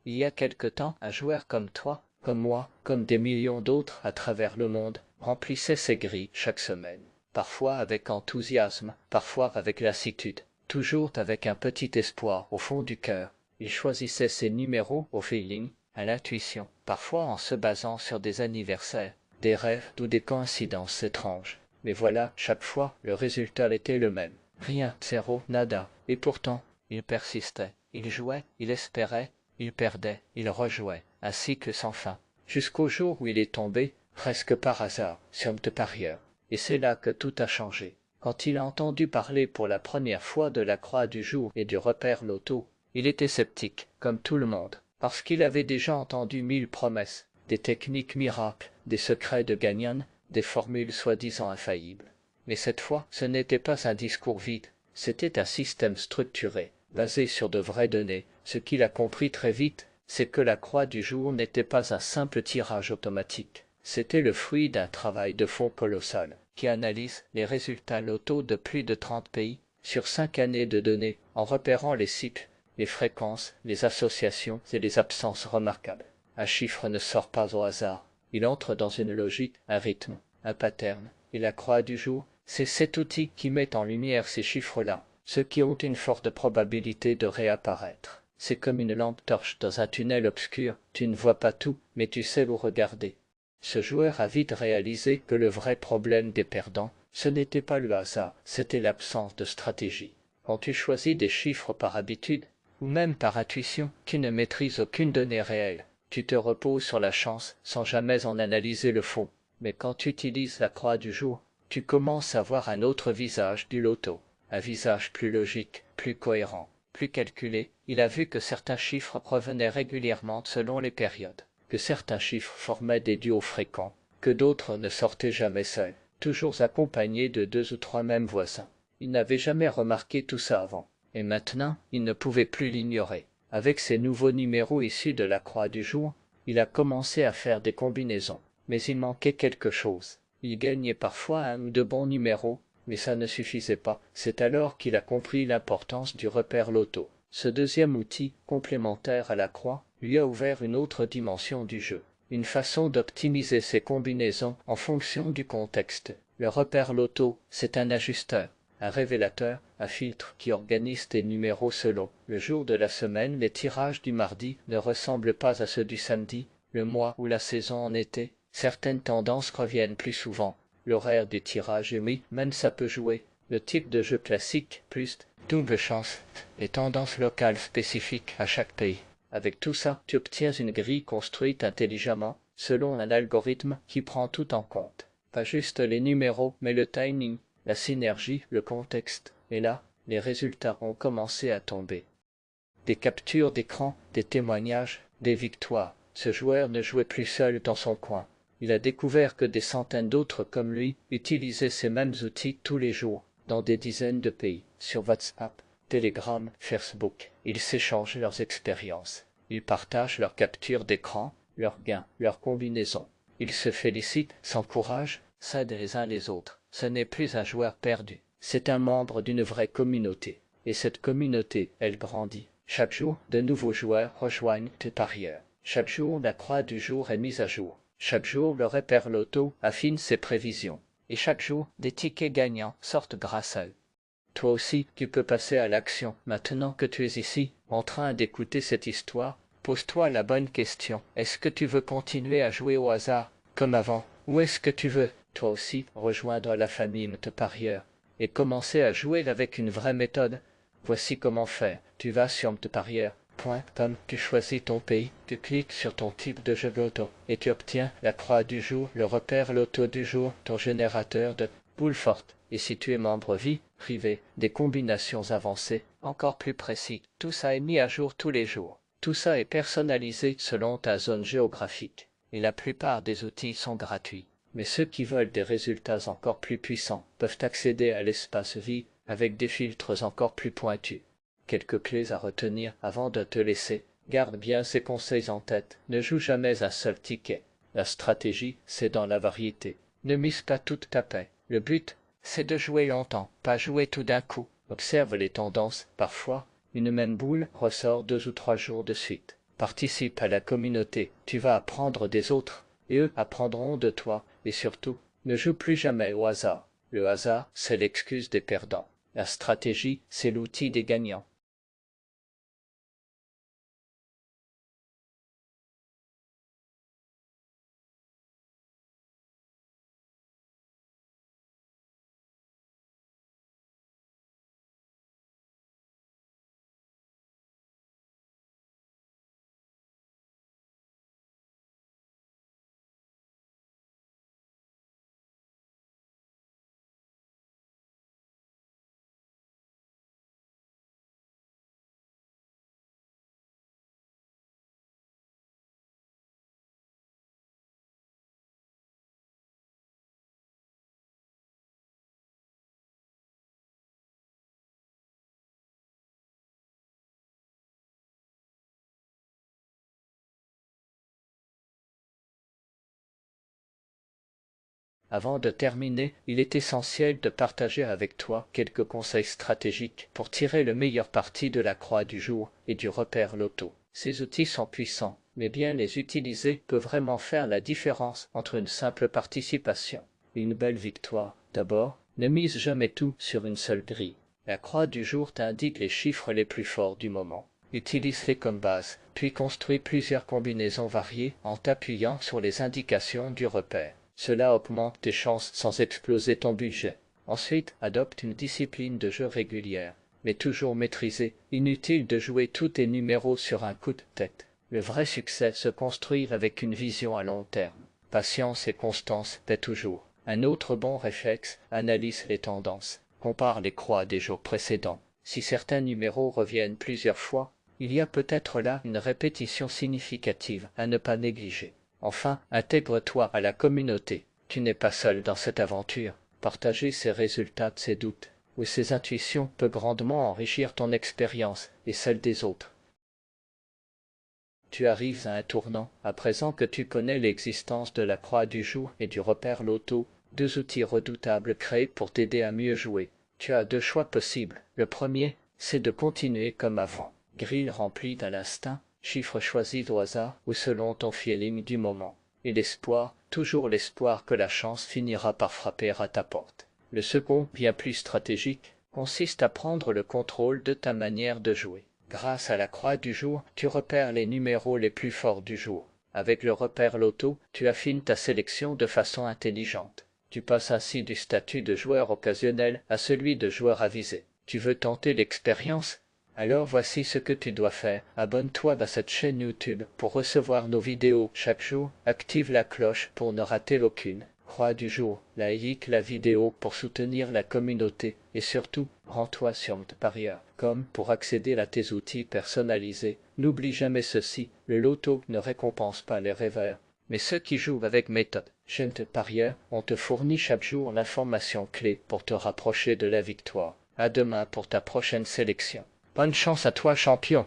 Il y a quelque temps, un joueur comme toi, comme moi, comme des millions d'autres à travers le monde, remplissait ses grilles chaque semaine. Parfois avec enthousiasme, parfois avec lassitude, toujours avec un petit espoir au fond du cœur. Il choisissait ses numéros au feeling, à l'intuition, parfois en se basant sur des anniversaires, des rêves ou des coïncidences étranges. Mais voilà, chaque fois, le résultat était le même. Rien, zéro, nada. Et pourtant, il persistait. Il jouait, il espérait, il perdait, il rejouait, ainsi que sans fin. Jusqu'au jour où il est tombé, presque par hasard, sur le parieur. Et c'est là que tout a changé. Quand il a entendu parler pour la première fois de la croix du jour et du repère loto, il était sceptique, comme tout le monde, parce qu'il avait déjà entendu 1000 promesses, des techniques miracles, des secrets de Gagnon, des formules soi-disant infaillibles. Mais cette fois, ce n'était pas un discours vide, c'était un système structuré, basé sur de vraies données. Ce qu'il a compris très vite, c'est que la croix du jour n'était pas un simple tirage automatique. C'était le fruit d'un travail de fond colossal, qui analyse les résultats loto de plus de 30 pays, sur 5 années de données, en repérant les cycles, les fréquences, les associations et les absences remarquables. Un chiffre ne sort pas au hasard. Il entre dans une logique, un rythme, un pattern. Et la croix du jour, c'est cet outil qui met en lumière ces chiffres-là, ceux qui ont une forte probabilité de réapparaître. C'est comme une lampe torche dans un tunnel obscur, tu ne vois pas tout, mais tu sais où regarder. Ce joueur a vite réalisé que le vrai problème des perdants, ce n'était pas le hasard, c'était l'absence de stratégie. Quand tu choisis des chiffres par habitude, ou même par intuition, tu ne maîtrises aucune donnée réelle. Tu te reposes sur la chance sans jamais en analyser le fond. Mais quand tu utilises la croix du jour, tu commences à voir un autre visage du loto, un visage plus logique, plus cohérent, plus calculé. Il a vu que certains chiffres revenaient régulièrement selon les périodes, que certains chiffres formaient des duos fréquents, que d'autres ne sortaient jamais seuls, toujours accompagnés de 2 ou 3 mêmes voisins. Il n'avait jamais remarqué tout ça avant, et maintenant il ne pouvait plus l'ignorer. Avec ces nouveaux numéros issus de la croix du jour, il a commencé à faire des combinaisons. Mais il manquait quelque chose. Il gagnait parfois un ou deux bons numéros, mais ça ne suffisait pas. C'est alors qu'il a compris l'importance du repère loto. Ce deuxième outil, complémentaire à la croix, lui a ouvert une autre dimension du jeu, une façon d'optimiser ses combinaisons en fonction du contexte. Le repère loto, c'est un ajusteur, un révélateur, un filtre qui organise tes numéros selon le jour de la semaine. Les tirages du mardi ne ressemblent pas à ceux du samedi, le mois ou la saison en été. Certaines tendances reviennent plus souvent. L'horaire du tirage est mis, même ça peut jouer. Le type de jeu classique, plus double chance, les tendances locales spécifiques à chaque pays. Avec tout ça, tu obtiens une grille construite intelligemment, selon un algorithme qui prend tout en compte. Pas juste les numéros, mais le timing, la synergie, le contexte. Et là, les résultats ont commencé à tomber. Des captures d'écran, des témoignages, des victoires. Ce joueur ne jouait plus seul dans son coin. Il a découvert que des centaines d'autres comme lui utilisaient ces mêmes outils tous les jours, dans des dizaines de pays, sur WhatsApp, Telegram, Facebook. Ils s'échangent leurs expériences. Ils partagent leurs captures d'écran, leurs gains, leurs combinaisons. Ils se félicitent, s'encouragent, s'aident les uns les autres. Ce n'est plus un joueur perdu, c'est un membre d'une vraie communauté. Et cette communauté, elle grandit. Chaque jour, de nouveaux joueurs rejoignent tes parieurs. Chaque jour, la croix du jour est mise à jour. Chaque jour, le repère loto affine ses prévisions. Et chaque jour, des tickets gagnants sortent grâce à eux. Toi aussi, tu peux passer à l'action. Maintenant que tu es ici, en train d'écouter cette histoire, pose-toi la bonne question. Est-ce que tu veux continuer à jouer au hasard, comme avant, ou est-ce que tu veux, toi aussi, rejoindre la famille de parieurs et commencer à jouer avec une vraie méthode? Voici comment faire. Tu vas sur mteparieur.com, tu choisis ton pays, tu cliques sur ton type de jeu loto et tu obtiens la croix du jour, le repère loto du jour, ton générateur de boules fortes. Et si tu es membre vie privé, des combinations avancées, encore plus précis. Tout ça est mis à jour tous les jours. Tout ça est personnalisé selon ta zone géographique. Et la plupart des outils sont gratuits. Mais ceux qui veulent des résultats encore plus puissants peuvent accéder à l'espace vie avec des filtres encore plus pointus. Quelques clés à retenir avant de te laisser. Garde bien ces conseils en tête. Ne joue jamais un seul ticket. La stratégie, c'est dans la variété. Ne mise pas toute ta paix. Le but, c'est de jouer longtemps, pas jouer tout d'un coup. Observe les tendances. Parfois, une même boule ressort 2 ou 3 jours de suite. Participe à la communauté, tu vas apprendre des autres, et eux apprendront de toi, et surtout, ne joue plus jamais au hasard. Le hasard, c'est l'excuse des perdants. La stratégie, c'est l'outil des gagnants. Avant de terminer, il est essentiel de partager avec toi quelques conseils stratégiques pour tirer le meilleur parti de la croix du jour et du repère loto. Ces outils sont puissants, mais bien les utiliser peut vraiment faire la différence entre une simple participation et une belle victoire. D'abord, ne mise jamais tout sur une seule grille. La croix du jour t'indique les chiffres les plus forts du moment. Utilise-les comme base, puis construis plusieurs combinaisons variées en t'appuyant sur les indications du repère. Cela augmente tes chances sans exploser ton budget. Ensuite, adopte une discipline de jeu régulière, mais toujours maîtrisée. Inutile de jouer tous tes numéros sur un coup de tête. Le vrai succès se construit avec une vision à long terme. Patience et constance paient toujours. Un autre bon réflexe, analyse les tendances. Compare les croix des jours précédents. Si certains numéros reviennent plusieurs fois, il y a peut-être là une répétition significative à ne pas négliger. Enfin, intègre-toi à la communauté. Tu n'es pas seul dans cette aventure. Partager ses résultats, ses doutes ou ses intuitions peut grandement enrichir ton expérience et celle des autres. Tu arrives à un tournant, à présent que tu connais l'existence de la croix du jour et du repère loto, deux outils redoutables créés pour t'aider à mieux jouer. Tu as deux choix possibles. Le premier, c'est de continuer comme avant. Grille remplie à l'instinct, chiffres choisis au hasard ou selon ton feeling du moment. Et l'espoir, toujours l'espoir que la chance finira par frapper à ta porte. Le second, bien plus stratégique, consiste à prendre le contrôle de ta manière de jouer. Grâce à la croix du jour, tu repères les numéros les plus forts du jour. Avec le repère loto, tu affines ta sélection de façon intelligente. Tu passes ainsi du statut de joueur occasionnel à celui de joueur avisé. Tu veux tenter l'expérience? Alors voici ce que tu dois faire. Abonne-toi à cette chaîne YouTube pour recevoir nos vidéos chaque jour. Active la cloche pour ne rater aucune. Croix du jour, like la vidéo pour soutenir la communauté et surtout, rends-toi sur Parieur.com pour accéder à tes outils personnalisés. N'oublie jamais ceci, le loto ne récompense pas les rêveurs, mais ceux qui jouent avec méthode. Chaîne Parieur, on te fournit chaque jour l'information clé pour te rapprocher de la victoire. À demain pour ta prochaine sélection. Bonne chance à toi, champion!